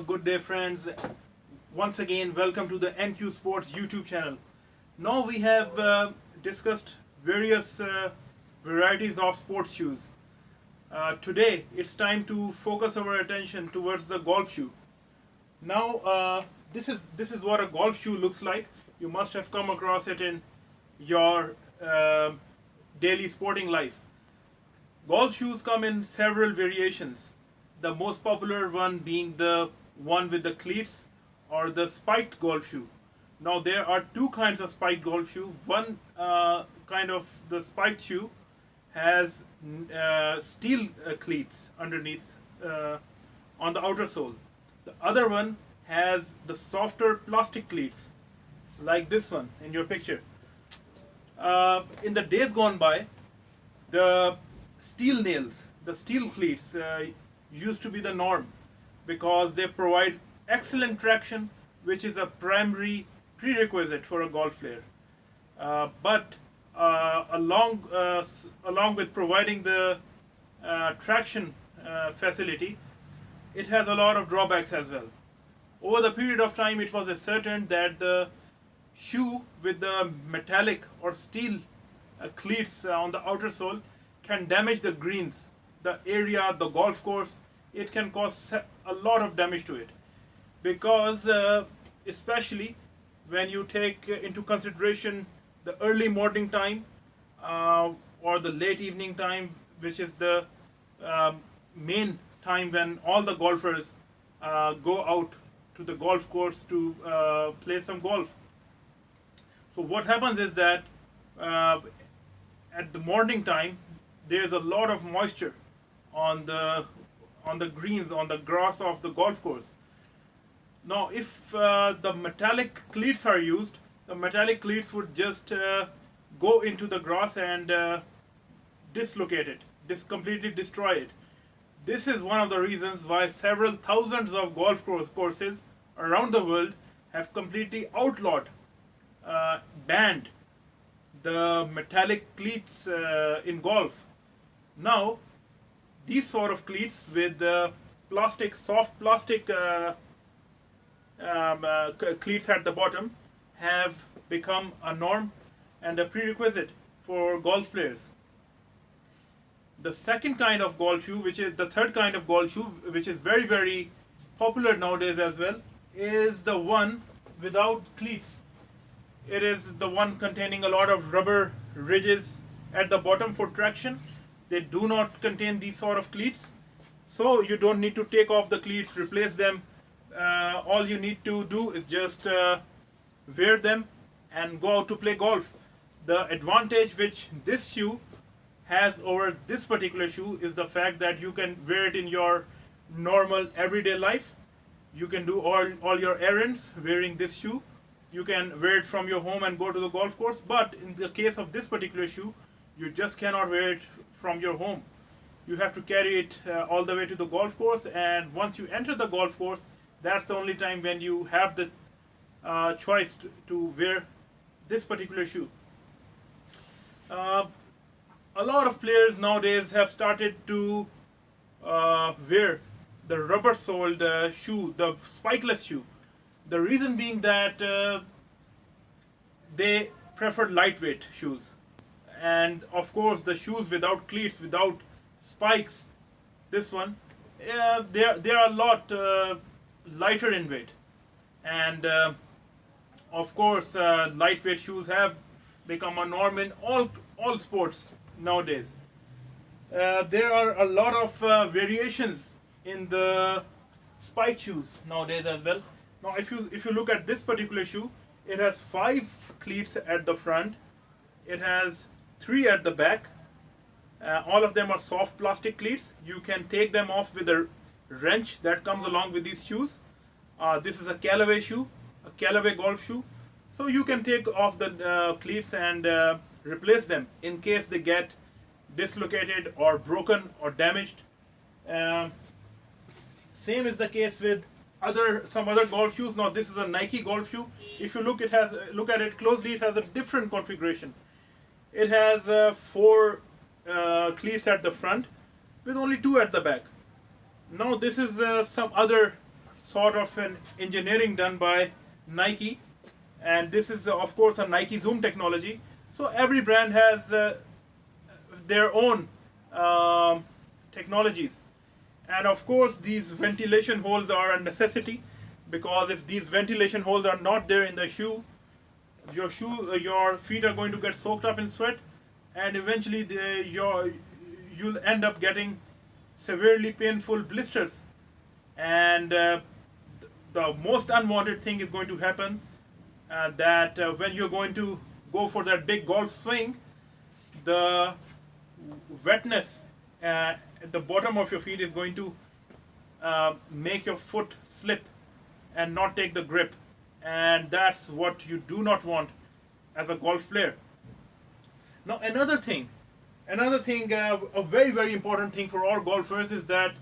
good day friends. Once again, welcome to the Enqueue Sports YouTube channel. Now we have discussed various varieties of sports shoes. Today it's time to focus our attention towards the golf shoe. Now this is what a golf shoe looks like. You must have come across it in your daily sporting life. Golf shoes come in several variations. The most popular one being the one with the cleats or the spiked golf shoe. Now there are two kinds of spiked golf shoe. One kind of the spiked shoe has steel cleats underneath on the outer sole. The other one has the softer plastic cleats like this one in your picture. In the days gone by, the steel nails, the steel cleats used to be the norm because they provide excellent traction, which is a primary prerequisite for a golf player. But along with providing the traction facility, it has a lot of drawbacks as well. Over the period of time, it was ascertained that the shoe with the metallic or steel cleats on the outer sole can damage the greens, the area, the golf course. It can cause a lot of damage to it because especially when you take into consideration the early morning time or the late evening time, which is the main time when all the golfers go out to the golf course to play some golf. So what happens is that at the morning time, there's a lot of moisture on the greens, on the grass of the golf course. Now if the metallic cleats are used, the metallic cleats would just go into the grass and dislocate it, completely destroy it. This is one of the reasons why several thousands of golf courses around the world have completely outlawed, banned the metallic cleats in golf. Now these sort of cleats with soft plastic cleats at the bottom have become a norm and a prerequisite for golf players. The second kind of golf shoe, which is the third kind of golf shoe, which is very, very popular nowadays as well, is the one without cleats. It is the one containing a lot of rubber ridges at the bottom for traction. They do not contain these sort of cleats, so you don't need to take off the cleats, replace them. All you need to do is just wear them and go out to play golf. The advantage which this shoe has over this particular shoe is the fact that you can wear it in your normal everyday life. You can do all your errands wearing this shoe. You can wear it from your home and go to the golf course. But in the case of this particular shoe, you just cannot wear it from your home. You have to carry it all the way to the golf course, and once you enter the golf course, that's the only time when you have the choice to wear this particular shoe. A lot of players nowadays have started to wear the rubber-soled shoe, the spikeless shoe. The reason being that they prefer lightweight shoes. And of course the shoes without cleats, without spikes, this one, they are a lot lighter in weight. And of course lightweight shoes have become a norm in all sports nowadays. There are a lot of variations in the spike shoes nowadays as well. Now if you look at this particular shoe, it has 5 cleats at the front. It has 3 at the back. All of them are soft plastic cleats. You can take them off with a wrench that comes along with these shoes. This is a Callaway shoe, a Callaway golf shoe. So you can take off the cleats and replace them in case they get dislocated or broken or damaged. Same is the case with some other golf shoes. Now this is a Nike golf shoe. If you look at it closely, it has a different configuration. It has 4 cleats at the front with only 2 at the back. Now this is some other sort of an engineering done by Nike, and this is of course a Nike Zoom technology. So every brand has their own technologies, and of course these ventilation holes are a necessity, because if these ventilation holes are not there in the shoe, your feet are going to get soaked up in sweat, and eventually you'll end up getting severely painful blisters. And the most unwanted thing is going to happen, that when you're going to go for that big golf swing, the wetness at the bottom of your feet is going to make your foot slip and not take the grip, and that's what you do not want as a golf player. Now another thing, a very very important thing for all golfers is that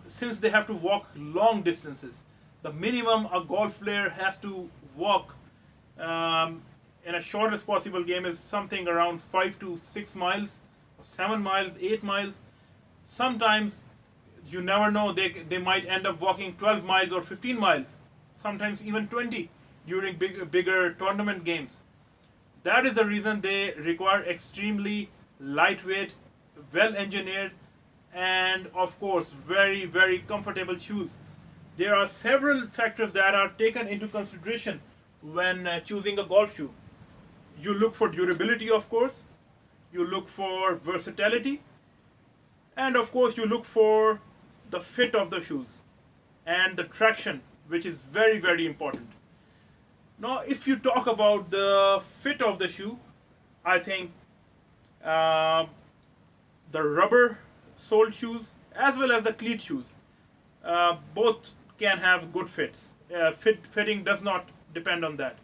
since they have to walk long distances, the minimum a golf player has to walk in a shortest possible game is something around 5 to 6 miles, 7 miles, 8 miles. Sometimes you never know, they might end up walking 12 miles or 15 miles, sometimes even 20 during bigger tournament games. That is the reason they require extremely lightweight, well engineered, and of course very very comfortable shoes. There are several factors that are taken into consideration when choosing a golf shoe. You look for durability, of course, you look for versatility, and of course you look for the fit of the shoes and the traction, which is very very important. Now if you talk about the fit of the shoe, I think the rubber soled shoes as well as the cleat shoes, both can have good fits. Fitting does not depend on that.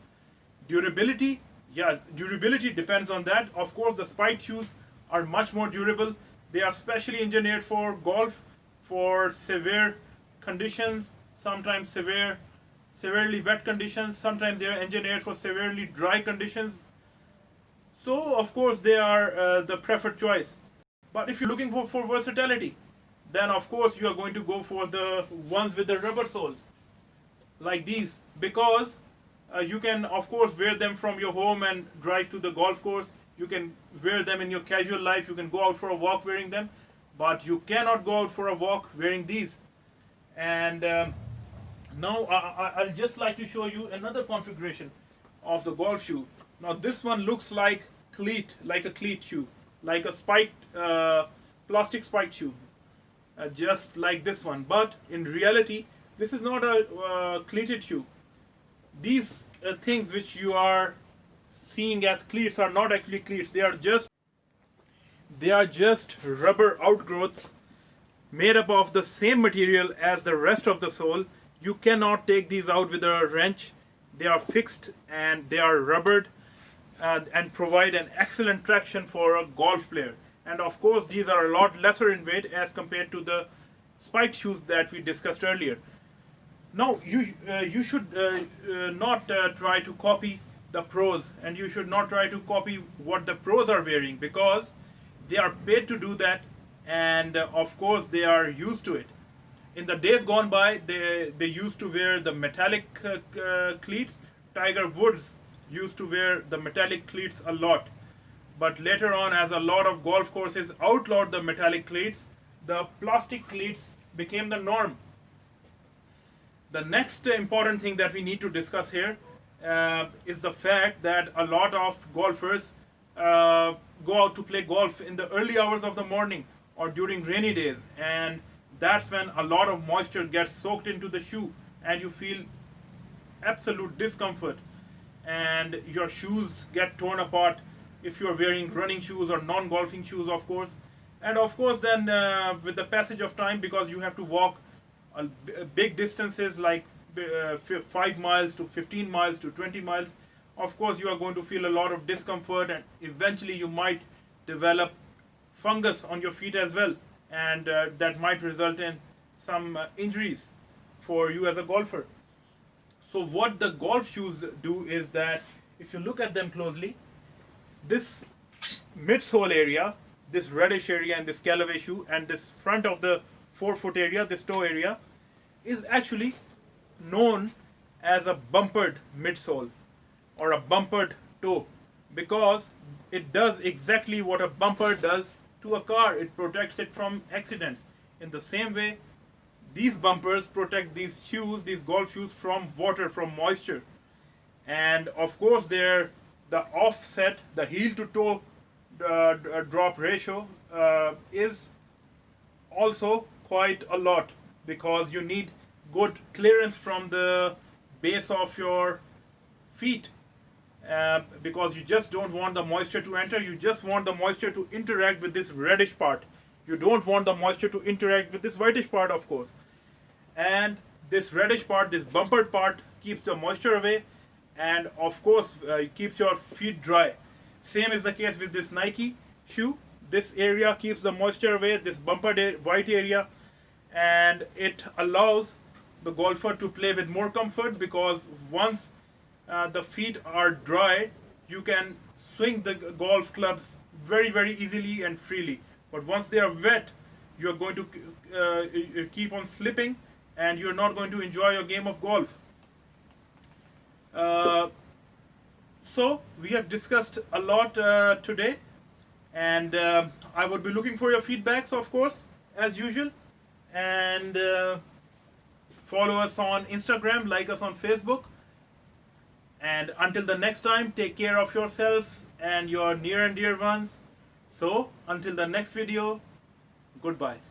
Durability, yeah, durability depends on that. Of course the spiked shoes are much more durable. They are specially engineered for golf, for severe conditions, sometimes severely wet conditions, sometimes they are engineered for severely dry conditions. So of course they are the preferred choice. But if you're looking for versatility, then of course you are going to go for the ones with the rubber sole, like these, because you can of course wear them from your home and drive to the golf course. You can wear them in your casual life, you can go out for a walk wearing them, but you cannot go out for a walk wearing these. And now I'll just like to show you another configuration of the golf shoe. Now this one looks like a cleat shoe, like a spiked plastic spiked shoe, just like this one. But in reality, this is not a cleated shoe. These things which you are seeing as cleats are not actually cleats. They are just rubber outgrowths made up of the same material as the rest of the sole. You cannot take these out with a wrench. They are fixed and they are rubbered, and provide an excellent traction for a golf player. And of course these are a lot lesser in weight as compared to the spiked shoes that we discussed earlier. Now you should not try to copy the pros, and you should not try to copy what the pros are wearing, because they are paid to do that, and of course they are used to it. In the days gone by, they used to wear the metallic cleats. Tiger Woods used to wear the metallic cleats a lot. But later on, as a lot of golf courses outlawed the metallic cleats, the plastic cleats became the norm. The next important thing that we need to discuss here is the fact that a lot of golfers go out to play golf in the early hours of the morning or during rainy days, and that's when a lot of moisture gets soaked into the shoe and you feel absolute discomfort, and your shoes get torn apart if you're wearing running shoes or non-golfing shoes, of course. And of course then with the passage of time, because you have to walk big distances like 5 miles to 15 miles to 20 miles, of course you are going to feel a lot of discomfort, and eventually you might develop fungus on your feet as well, and that might result in some injuries for you as a golfer. So what the golf shoes do is that, if you look at them closely, this midsole area, this reddish area in this Callaway shoe, and this front of the forefoot area, this toe area, is actually known as a bumpered midsole or a bumpered toe, because it does exactly what a bumper does to a car. It protects it from accidents. In the same way, these bumpers protect these shoes, these golf shoes, from water, from moisture. And of course, the offset, the heel to toe drop ratio is also quite a lot, because you need good clearance from the base of your feet, because you just don't want the moisture to enter. You just want the moisture to interact with this reddish part. You don't want the moisture to interact with this whitish part, of course. And this reddish part, this bumpered part, keeps the moisture away, and of course keeps your feet dry. Same is the case with this Nike shoe. This area keeps the moisture away, this bumpered white area, and it allows the golfer to play with more comfort, because once the feet are dry, you can swing the golf clubs very easily and freely. But once they are wet, you are going to keep on slipping, and you're not going to enjoy your game of golf. So we have discussed a lot today, and I would be looking for your feedbacks, of course, as usual. And follow us on Instagram, like us on Facebook. And until the next time, take care of yourself and your near and dear ones. So until the next video, goodbye.